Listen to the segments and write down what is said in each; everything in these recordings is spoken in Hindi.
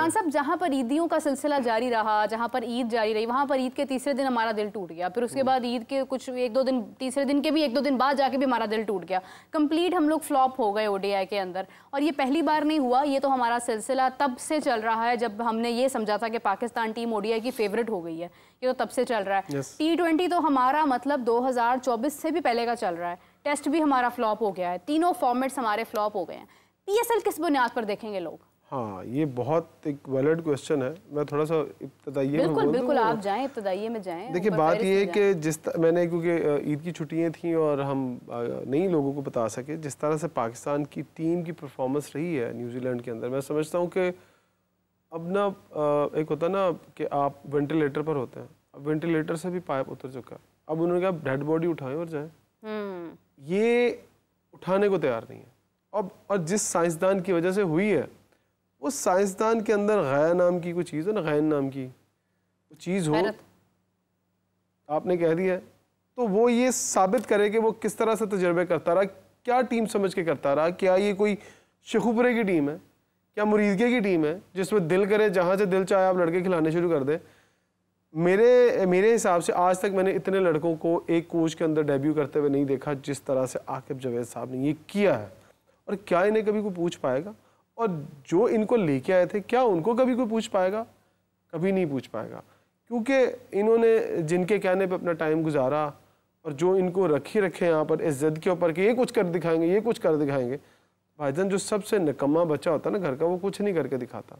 इमरान साहब, जहाँ पर ईदियों का सिलसिला जारी रहा, जहाँ पर ईद जारी रही, वहाँ पर ईद के तीसरे दिन हमारा दिल टूट गया। फिर उसके बाद ईद के कुछ एक दो दिन, तीसरे दिन के भी एक दो दिन बाद जाके भी हमारा दिल टूट गया। कंप्लीट हम लोग फ्लॉप हो गए ODI के अंदर। और ये पहली बार नहीं हुआ, ये तो हमारा सिलसिला तब से चल रहा है जब हमने ये समझा था कि पाकिस्तान टीम ODI की फेवरेट हो गई है। ये तो तब से चल रहा है। T20 तो हमारा मतलब 2024 से भी पहले का चल रहा है। टेस्ट भी हमारा फ्लॉप हो गया है, तीनों फॉर्मेट्स हमारे फ्लॉप हो गए हैं। PSL किस बुनियाद पर देखेंगे लोग? हाँ, ये बहुत एक वैलिड क्वेश्चन है। मैं थोड़ा सा इब्तदाइये में बिल्कुल बिल्कुल आप जाएं, इब्तदाइये में जाएं। देखिए, बात ये है कि मैंने क्योंकि ईद की छुट्टियां थी और हम नहीं लोगों को बता सके जिस तरह से पाकिस्तान की टीम की परफॉर्मेंस रही है न्यूजीलैंड के अंदर, मैं समझता हूँ कि अब ना एक होता ना कि आप वेंटिलेटर पर होते हैं, अब वेंटिलेटर से भी पाइप उतर चुका है। अब उन्होंने कहा डेड बॉडी उठाएं और जाएं, ये उठाने को तैयार नहीं है। अब और जिस साइंसदान की वजह से हुई है, उस साइंसदान के अंदर गैर नाम की कोई चीज़ हो ना, गैर नाम की चीज़ हो, आपने कह दिया, तो वो ये साबित करे कि वो किस तरह से तजर्बे करता रहा, क्या टीम समझ के करता रहा। क्या ये कोई शेखुपुरे की टीम है, क्या मुरीदके की टीम है जिसमें दिल करे जहाँ से दिल चाहे आप लड़के खिलाने शुरू कर दे। मेरे हिसाब से आज तक मैंने इतने लड़कों को एक कोच के अंदर डेब्यू करते हुए नहीं देखा जिस तरह से आकिब जावेद साहब ने ये किया है। और क्या इन्हें कभी कोई पूछ पाएगा? और जो इनको लेके आए थे, क्या उनको कभी कोई पूछ पाएगा? कभी नहीं पूछ पाएगा, क्योंकि इन्होंने जिनके कहने पे अपना टाइम गुजारा और जो इनको रखे यहाँ पर इस ज़िद के ऊपर कि ये कुछ कर दिखाएंगे, ये कुछ कर दिखाएंगे। भाईजान, जो सबसे निकम्मा बच्चा होता है ना घर का, वो कुछ नहीं करके दिखाता।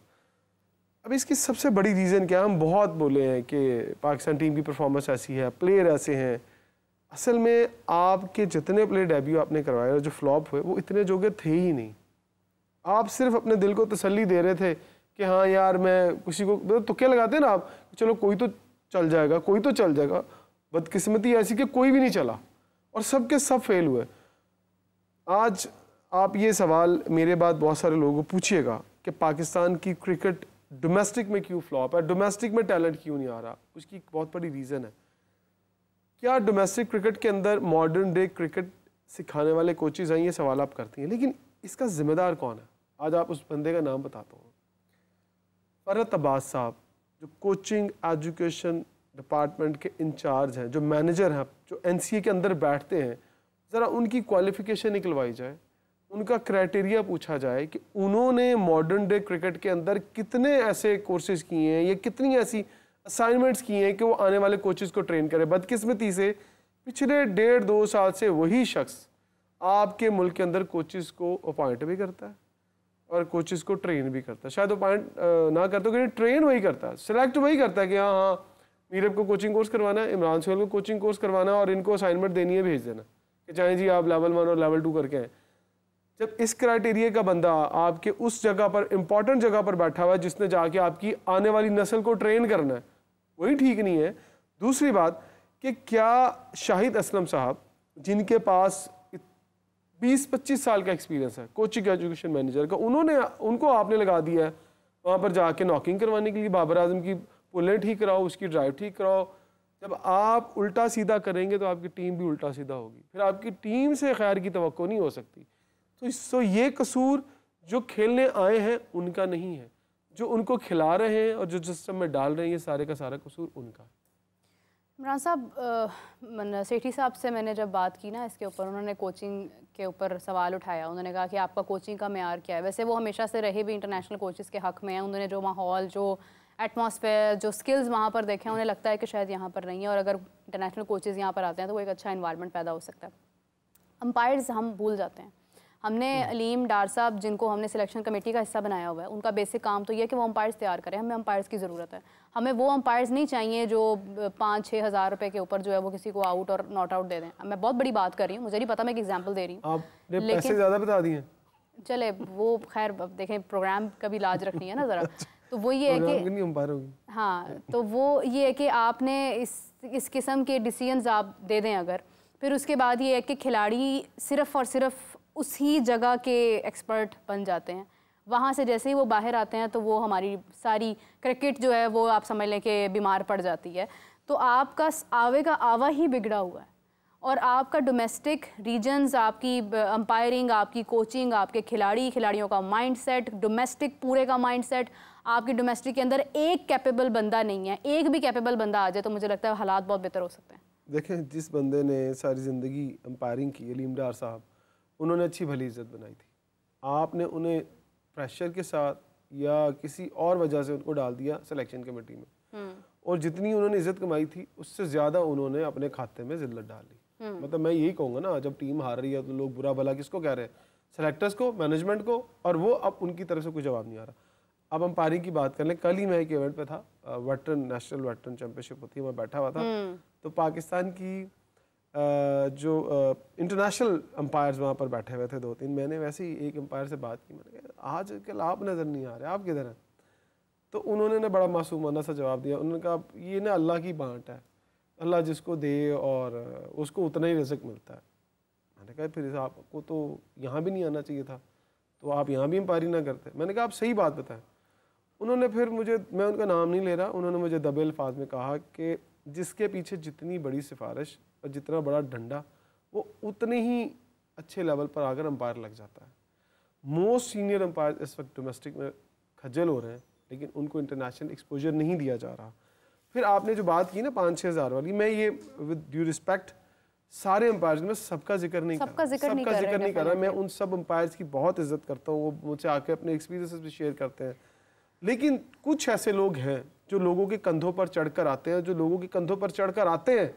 अब इसकी सबसे बड़ी रीज़न क्या है? हम बहुत बोले हैं कि पाकिस्तान टीम की परफॉर्मेंस ऐसी है, प्लेयर ऐसे हैं। असल में आपके जितने प्लेयर डेब्यू आपने करवाए और जो फ्लॉप हुए, वो इतने जोगे थे ही नहीं। आप सिर्फ अपने दिल को तसल्ली दे रहे थे कि हाँ यार, मैं किसी को तो क्या लगाते हैं ना आप, चलो कोई तो चल जाएगा, कोई तो चल जाएगा। बदकिस्मती ऐसी कि कोई भी नहीं चला और सब के सब फेल हुए। आज आप ये सवाल मेरे बाद बहुत सारे लोगों को पूछिएगा कि पाकिस्तान की क्रिकेट डोमेस्टिक में क्यों फ्लॉप है, डोमेस्टिक में टैलेंट क्यों नहीं आ रहा। उसकी बहुत बड़ी रीज़न है। क्या डोमेस्टिक क्रिकेट के अंदर मॉडर्न डे क्रिकेट सिखाने वाले कोचेज हैं? ये सवाल आप करती हैं, लेकिन इसका जिम्मेदार कौन है? आज आप उस बंदे का नाम बताता हूँ। फरहत अब्बास साहब, जो कोचिंग एजुकेशन डिपार्टमेंट के इंचार्ज हैं, जो मैनेजर हैं, जो NCA के अंदर बैठते हैं, ज़रा उनकी क्वालिफिकेशन निकलवाई जाए, उनका क्राइटेरिया पूछा जाए कि उन्होंने मॉडर्न डे क्रिकेट के अंदर कितने ऐसे कोर्सेज किए हैं या कितनी ऐसी असाइनमेंट्स किए हैं कि वो आने वाले कोचेज़ को ट्रेन करें। बदकिस्मती से पिछले 1.5-2 साल से वही शख्स आपके मुल्क के अंदर कोचेज़ को अपॉइंट भी करता है और कोचेज़ को ट्रेन भी करता है। शायद अपॉइंट ना करते हो, ट्रेन वही करता है, सिलेक्ट वही करता है कि हाँ हाँ मीरब को कोचिंग कोर्स करवाना है, इमरान सोहेल को कोचिंग कोर्स करवाना है और इनको असाइनमेंट देनी है, भेज देना कि चाहे जी आप लेवल 1 और लेवल 2 करके आए। जब इस क्राइटेरिया का बंदा आपके उस जगह पर, इंपॉर्टेंट जगह पर बैठा हुआ है जिसने जाके आपकी आने वाली नस्ल को ट्रेन करना है, वही ठीक नहीं है। दूसरी बात कि क्या शाहिद असलम साहब, जिनके पास 20-25 साल का एक्सपीरियंस है कोचिंग एजुकेशन मैनेजर का, उनको आपने लगा दिया है वहाँ पर जाके नॉकिंग करवाने के लिए, बाबर आजम की पुलें ठीक कराओ, उसकी ड्राइव ठीक कराओ। जब आप उल्टा सीधा करेंगे तो आपकी टीम भी उल्टा सीधा होगी, फिर आपकी टीम से खैर की तवक्को नहीं हो सकती। तो ये कसूर जो खेलने आए हैं उनका नहीं है, जो उनको खिला रहे हैं और जो सिस्टम में डाल रहे हैं, ये सारे का सारा कसूर उनका है। इमरान साहब, सेठी साहब से मैंने जब बात की ना इसके ऊपर, उन्होंने कोचिंग के ऊपर सवाल उठाया। उन्होंने कहा कि आपका कोचिंग का मेयार क्या है। वैसे वो हमेशा से रहे भी इंटरनेशनल कोचेज़ के हक़ में हैं। उन्होंने जो माहौल, जो एटमॉस्फेयर, जो स्किल्स वहाँ पर देखे, उन्हें लगता है कि शायद यहाँ पर नहीं है और अगर इंटरनेशनल कोचेज़ यहाँ पर आते हैं तो वो एक अच्छा इन्वायरमेंट पैदा हो सकता है। अंपायर्स हम भूल जाते हैं। हमने अलीम डार साहब, जिनको हमने सिलेक्शन कमेटी का हिस्सा बनाया हुआ है, उनका बेसिक काम तो ये है कि वो अंपायर्स तैयार करें। हमें अंपायर्स की ज़रूरत है। हमें वो अंपायर्स नहीं चाहिए जो 5-6 हज़ार रुपये के ऊपर जो है वो किसी को आउट और नॉट आउट दे दें। मैं बहुत बड़ी बात कर रही हूँ, मुझे नहीं पता, मैं एक एग्जाम्पल दे रही हूँ। आपने पैसे ज़्यादा बता दिए। चले वो खैर, देखें प्रोग्राम का भी लाज रखनी है ना ज़रा। तो वो ये है कि हाँ, तो वो ये है कि आपने इस किस्म के डिसीजंस आप दे दें अगर, फिर उसके बाद ये है कि खिलाड़ी सिर्फ़ और सिर्फ उसी जगह के एक्सपर्ट बन जाते हैं। वहाँ से जैसे ही वो बाहर आते हैं तो वो हमारी सारी क्रिकेट जो है वो आप समझ लें कि बीमार पड़ जाती है। तो आपका आवे का आवा ही बिगड़ा हुआ है और आपका डोमेस्टिक रीजन्स, आपकी अंपायरिंग, आपकी कोचिंग, आपके खिलाड़ियों का माइंडसेट, डोमेस्टिक पूरे का माइंडसेट, आपकी डोमेस्टिक के अंदर एक कैपेबल बंदा नहीं है, एक भी कैपेबल बंदा आ जाए तो मुझे लगता है हालात बहुत बेहतर हो सकते हैं। देखें, जिस बंदे ने सारी ज़िंदगी अंपायरिंग की, अलीम डार साहब, उन्होंने अच्छी भली इज़्ज़त बनाई थी। आपने उन्हें प्रेशर के साथ या किसी और वजह से उनको डाल दिया सिलेक्शन कमेटी में, और जितनी उन्होंने इज़्ज़त कमाई थी उससे ज़्यादा उन्होंने अपने खाते में ज़िल्लत डाल ली। मतलब मैं यही कहूँगा ना, जब टीम हार रही है तो लोग बुरा भला किसको कह रहे हैं? सेलेक्टर्स को, मैनेजमेंट को, और वो अब उनकी तरफ से कोई जवाब नहीं आ रहा। अब अंपायरिंग की बात कर लें, कल ही मैं एक इवेंट पे था, वेटरन नेशनल वेटरन चैंपियनशिप होती है, मैं बैठा हुआ था, तो पाकिस्तान की जो इंटरनेशनल अंपायर्स वहाँ पर बैठे हुए थे 2-3, मैंने वैसे ही एक अंपायर से बात की, मैंने कहा आज कल आप नज़र नहीं आ रहे, आप किधर हैं? तो उन्होंने ना बड़ा मासूमाना सा जवाब दिया, उन्होंने कहा ये ना अल्लाह की बांट है, अल्लाह जिसको दे और उसको उतना ही रिज़्क मिलता है। मैंने कहा फिर आपको तो यहाँ भी नहीं आना चाहिए था, तो आप यहाँ भी अंपायरी ना करते। मैंने कहा आप सही बात बताएं। उन्होंने फिर मुझे, मैं उनका नाम नहीं ले रहा, उन्होंने मुझे दबे अल्फाज में कहा कि जिसके पीछे जितनी बड़ी सिफारिश और जितना बड़ा डंडा, वो उतने ही अच्छे लेवल पर आकर अंपायर लग जाता है। मोस्ट सीनियर अंपायर इस वक्त डोमेस्टिक में खज्जल हो रहे हैं, लेकिन उनको इंटरनेशनल एक्सपोजर नहीं दिया जा रहा। फिर आपने जो बात की ना 5-6 हज़ार वाली, मैं ये विद ड्यू रिस्पेक्ट सारे अंपायर्स में सबका जिक्र नहीं कर रहा, मैं उन सब अंपायर्स की बहुत इज्जत करता हूँ, वो मुझसे आके अपने एक्सपीरियंसेस भी शेयर करते हैं। लेकिन कुछ ऐसे लोग हैं जो लोगों के कंधों पर चढ़कर आते हैं, जो लोगों के कंधों पर चढ़कर आते हैं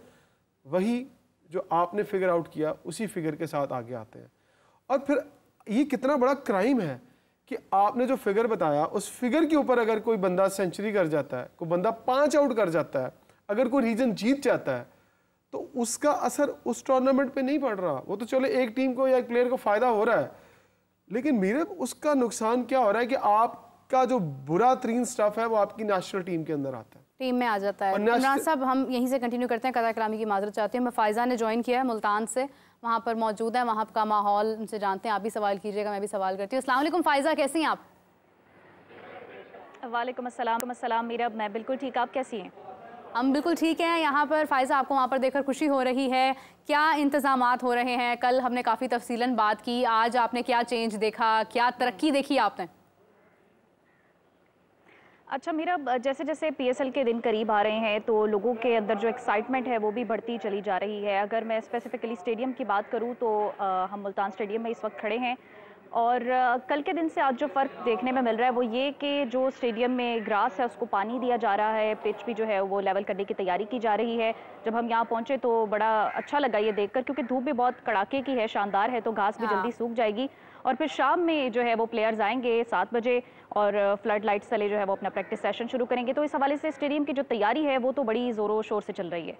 वही जो आपने फिगर आउट किया उसी फिगर के साथ आगे आते हैं। और फिर ये कितना बड़ा क्राइम है कि आपने जो फिगर बताया उस फिगर के ऊपर अगर कोई बंदा सेंचुरी कर जाता है, कोई बंदा 5 आउट कर जाता है, अगर कोई रीजन जीत जाता है, तो उसका असर उस टूर्नामेंट पे नहीं पड़ रहा। वो तो चलो एक टीम को या एक प्लेयर को फायदा हो रहा है, लेकिन मेरे उसका नुकसान क्या हो रहा है कि आपका जो बुरा तरीन स्टफ है वो आपकी नेशनल टीम के अंदर आता है, टीम में आ जाता है। इमरान साहब, हम यहीं से कंटिन्यू करते हैं, कदा कलामी की माजरत चाहती हूँ। मैं फ़ायज़ा ने ज्वाइन किया है मुल्तान से, वहाँ पर मौजूद है, वहाँ का माहौल उनसे जानते हैं। आप भी सवाल कीजिएगा, मैं भी सवाल करती हूँ। अस्सलाम वालेकुम फ़ायज़ा, कैसी हैं आप? वालेकुम अस्सलाम मीरा, मैं बिल्कुल ठीक, आप कैसी हैं? हम बिल्कुल ठीक हैं। यहाँ पर फ़ायज़ा, आपको वहाँ पर देखकर खुशी हो रही है, क्या इंतज़ामात हो रहे हैं? कल हमने काफ़ी तफसीलन बात की, आज आपने क्या चेंज देखा, क्या तरक्की देखी आपने? अच्छा मीरा, जैसे जैसे पीएसएल के दिन करीब आ रहे हैं तो लोगों के अंदर जो एक्साइटमेंट है वो भी बढ़ती चली जा रही है। अगर मैं स्पेसिफिकली स्टेडियम की बात करूं तो हम मुल्तान स्टेडियम में इस वक्त खड़े हैं, और कल के दिन से आज जो फ़र्क देखने में मिल रहा है वो ये कि जो स्टेडियम में ग्रास है उसको पानी दिया जा रहा है, पिच भी जो है वो लेवल करने की तैयारी की जा रही है। जब हम यहाँ पहुँचे तो बड़ा अच्छा लगा ये देखकर, क्योंकि धूप भी बहुत कड़ाके की है, शानदार है, तो घास भी जल्दी सूख जाएगी। और फिर शाम में जो है वो प्लेयर्स आएंगे 7 बजे और फ्लड लाइट्स तले जो है वो अपना प्रैक्टिस सेशन शुरू करेंगे। तो इस हवाले से स्टेडियम की जो तैयारी है वो तो बड़ी ज़ोरों शोर से चल रही है।